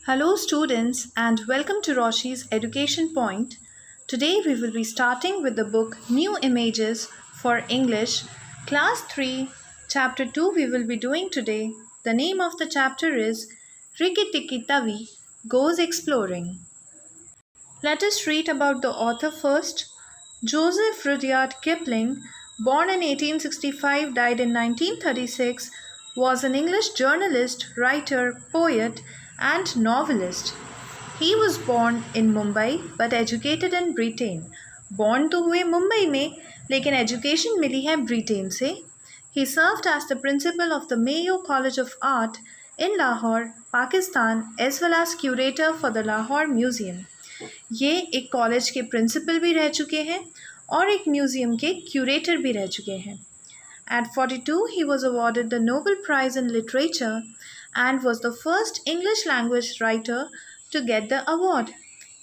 Hello, students, and welcome to Roshi's Education Point. Today, we will be starting with the book New Images for English, Class 3, Chapter 2. We will be doing today. The name of the chapter is Rikki Tikki Tavi Goes Exploring. Let us read about the author first. Joseph Rudyard Kipling, born in 1865, died in 1936, was an English journalist, writer, poet, and novelist. He was born in Mumbai but educated in Britain. Born तो हुए मुंबई में लेकिन education मिली है Britain से. He served as the principal of the Mayo College of Art in Lahore, Pakistan, as well as curator for the Lahore Museum. ये एक college के principal भी रह चुके हैं और एक म्यूज़ियम के क्यूरेटर भी रह चुके हैं. At 42, he was awarded the Nobel Prize in Literature and was the first English language writer to get the award.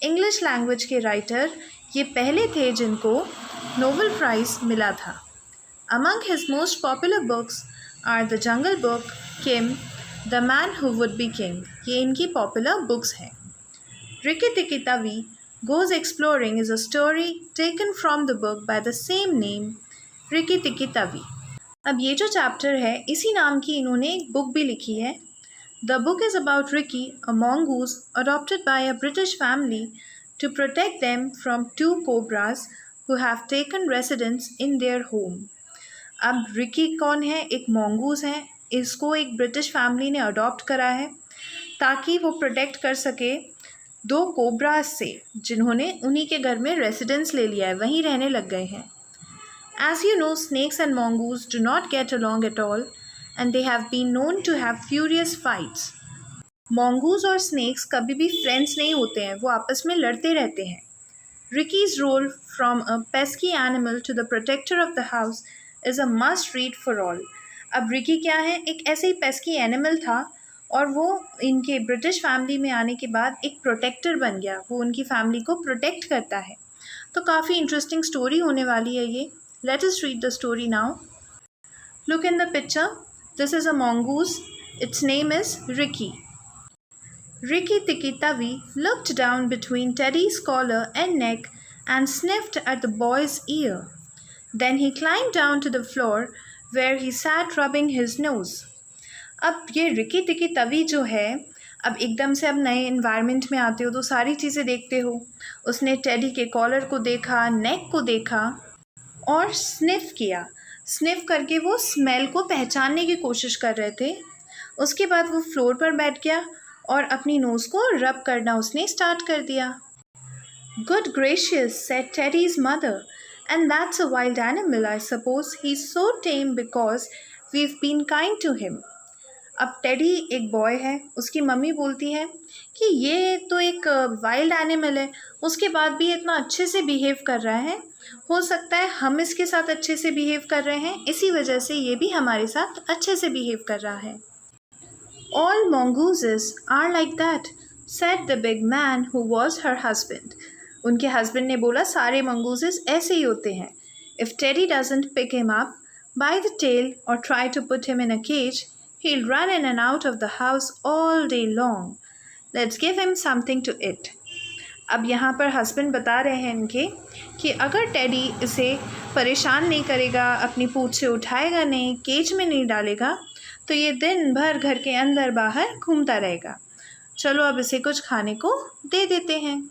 English language के राइटर ये पहले थे जिनको नोबेल प्राइज़ मिला था. Among his most popular books are The Jungle Book, Kim, The Man Who Would Be King. ये इनकी popular books हैं. Rikki Tikki Tavi Goes Exploring is a story taken from the book by the same name, Rikki Tikki Tavi. अब ये जो chapter है इसी नाम की इन्होंने एक बुक भी लिखी है. The book is about Ricky, a mongoose adopted by a British family to protect them from two cobras who have taken residence in their home. अब रिकी कौन है? एक mongoose है. इसको एक ब्रिटिश फैमिली ने अडॉप्ट करा है ताकि वो प्रोटेक्ट कर सके दो कोब्राज से जिन्होंने उन्हीं के घर में रेसिडेंस ले लिया है, वहीं रहने लग गए हैं. As you know, snakes and mongoose do not get along at all and they have been known to have furious fights. Mongoose और snakes कभी भी फ्रेंड्स नहीं होते हैं, वो आपस में लड़ते रहते हैं. Ricky's role from a pesky animal to the protector of the house is a must read for all. अब रिकी क्या है? एक ऐसे ही पेस्की एनिमल था और वो इनके ब्रिटिश फैमिली में आने के बाद एक प्रोटेक्टर बन गया. वो उनकी फैमिली को प्रोटेक्ट करता है. तो काफ़ी इंटरेस्टिंग स्टोरी होने वाली है ये. Let us read the story now. Look in the picture. This is a mongoose. Its name is Ricky. Rikki Tikki Tavi looked down between Teddy's collar and neck and sniffed at the boy's ear. Then he climbed down to the floor where he sat rubbing his nose. अब ये Ricky टिकी तवी जो है, अब एकदम से अब नए इन्वायरमेंट में आते हो तो सारी चीज़ें देखते हो. उसने टेडी के कॉलर को देखा, नेक को देखा और स्निफ़ किया. स्निफ़ करके वो स्मेल को पहचानने की कोशिश कर रहे थे. उसके बाद वो फ्लोर पर बैठ गया और अपनी नोज़ को रब करना उसने स्टार्ट कर दिया. Good gracious, said Teddy's mother, and that's a wild animal, I suppose. He's so tame because we've been kind to him. अब टेडी एक बॉय है. उसकी मम्मी बोलती है कि ये तो एक वाइल्ड एनिमल है, उसके बाद भी इतना अच्छे से बिहेव कर रहा है. हो सकता है हम इसके साथ अच्छे से बिहेव कर रहे हैं, इसी वजह से ये भी हमारे साथ अच्छे से बिहेव कर रहा है. All mongooses are like that, said the big man who was her husband. उनके हस्बैंड ने बोला सारे mongooses ऐसे ही होते हैं. If Teddy doesn't pick him up by the tail or try to put him in a cage, he'll run in and out of the house all day long. Let's give him something to eat. अब यहाँ पर husband बता रहे हैं इनके कि अगर teddy इसे परेशान नहीं करेगा, अपनी पूँछ से उठाएगा नहीं, केज में नहीं डालेगा, तो ये दिन भर घर के अंदर बाहर घूमता रहेगा. चलो अब इसे कुछ खाने को दे देते हैं.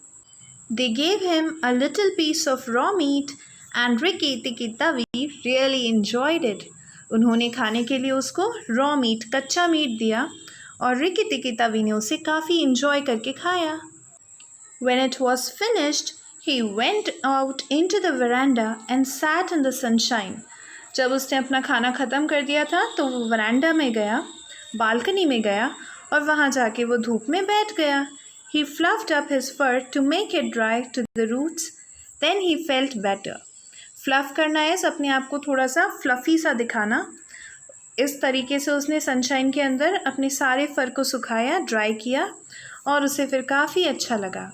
They gave him a little piece of raw meat and Rikki Tikki Tavi really enjoyed it. उन्होंने खाने के लिए उसको रॉ मीट, कच्चा मीट दिया और रिकी टिकी तवी ने उसे काफ़ी इंजॉय करके खाया. When it was finished, he went out into the veranda and sat in the sunshine. जब उसने अपना खाना ख़त्म कर दिया था तो वो वरांडा में गया, बालकनी में गया और वहाँ जाके वो धूप में बैठ गया. He fluffed up his fur to make it dry to the roots. Then he felt better. Fluff करना है अपने आप को थोड़ा सा फ्लफ़ी सा दिखाना. इस तरीके से उसने सनशाइन के अंदर अपने सारे फर को सुखाया, ड्राई किया और उसे फिर काफ़ी अच्छा लगा.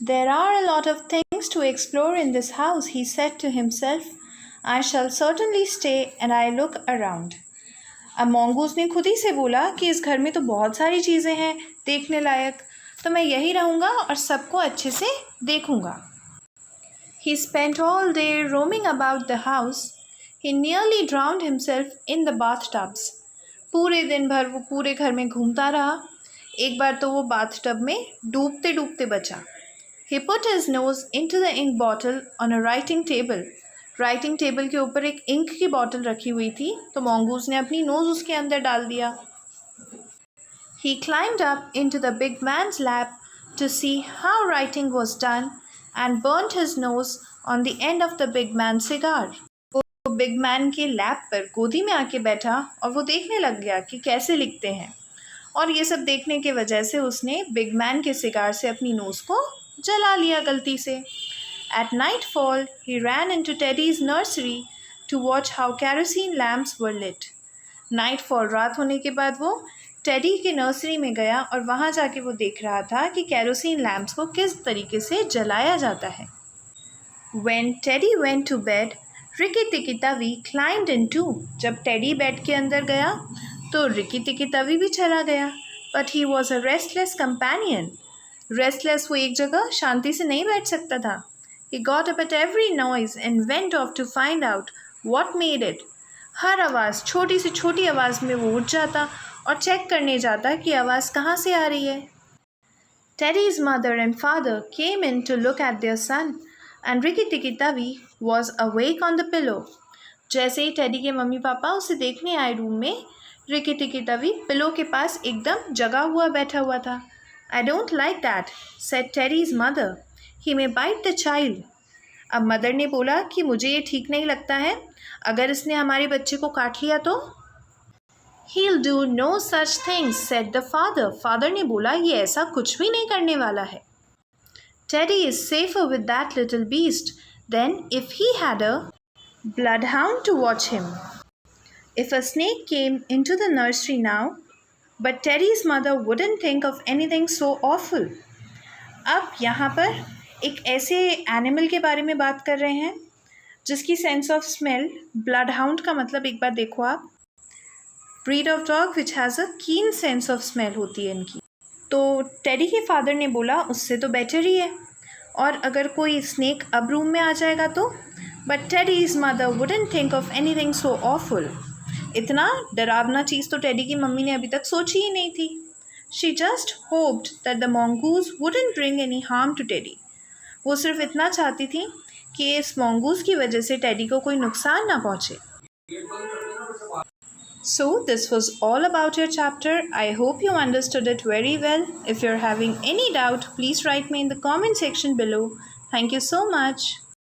There are a lot of things to explore in this house, he said to himself. I shall certainly stay and I look around. अब mongoose ने खुद ही से बोला कि इस घर में तो बहुत सारी चीज़ें हैं देखने लायक, तो मैं यही रहूँगा और सबको अच्छे से देखूँगा। He spent all day roaming about the house. He nearly drowned himself in the bathtubs. पूरे दिन भर वो पूरे घर में घूमता रहा। एक बार तो वो बाथटब में डूबते डूबते बचा। He put his nose into the ink bottle on a writing table. Writing table के ऊपर एक इंक की बॉटल रखी हुई थी, तो mongoose ने अपनी नोज उसके अंदर डाल दिया। He climbed up into the big man's lap to see how writing was done and burnt his nose on the end of the big man's cigar. वो बिग मैन के लैप पर गोदी में आके बैठा और वो देखने लग गया कि कैसे लिखते हैं, और ये सब देखने के वजह से उसने बिग मैन के सिगार से अपनी नोज़ को जला लिया गलती से। At nightfall, he ran into Teddy's nursery to watch how kerosene lamps were lit. Nightfall रात होने के बाद वो टेडी के नर्सरी में गया और वहाँ जाके वो देख रहा था कि केरोसिन लैम्प्स को किस तरीके से जलाया जाता है। When Teddy went to bed, Rikki Tikki Tavi climbed in too. जब टेडी बेड के अंदर गया तो रिकी टिकी तवी भी चला गया। But he was a restless companion. Restless वो एक जगह शांति से नहीं बैठ सकता था। He got up at every noise and went off to find out what made it. हर आवाज़, छोटी से छोटी आवाज़ में वो उठ जाता और चेक करने जाता कि आवाज़ कहाँ से आ रही है। Teddy's mother and father came in to look at their son, and Rikki Tikki Tavi was awake on the pillow. जैसे ही टेडी के मम्मी पापा उसे देखने आए रूम में, रिकी टिकी तवी पिलो के पास एकदम जगा हुआ बैठा हुआ था। I don't like that, said Teddy's mother. He may bite the child. अब मदर ने बोला कि मुझे ये ठीक नहीं लगता है, अगर इसने हमारे बच्चे को काट लिया तो। He'll do no such things, said the father. Father ने बोला ये ऐसा कुछ भी नहीं करने वाला है। Teddy is safer with that little beast than if he had a bloodhound to watch him. If a snake came into the nursery now, but Teddy's mother wouldn't think of anything so awful. अब यहाँ पर एक ऐसे animal के बारे में बात कर रहे हैं जिसकी sense of smell, blood hound का मतलब एक बार देखो आप, breed of dog which has a कीन सेंस ऑफ स्मेल होती है इनकी। तो टेडी के फादर ने बोला उससे तो बेटर ही है, और अगर कोई स्नेक अब रूम में आ जाएगा तो। But Teddy's mother wouldn't think of anything so awful. इतना डरावना चीज़ तो टेडी की मम्मी ने अभी तक सोची ही नहीं थी। She just hoped that the mongoose wouldn't bring any harm to Teddy. वो सिर्फ इतना चाहती थी कि इस mongoose की वजह से टेडी को कोई नुकसान ना पहुँचे। So this was all about your chapter. I hope you understood it very well. If you're having any doubt, please write me in the comment section below. Thank you so much.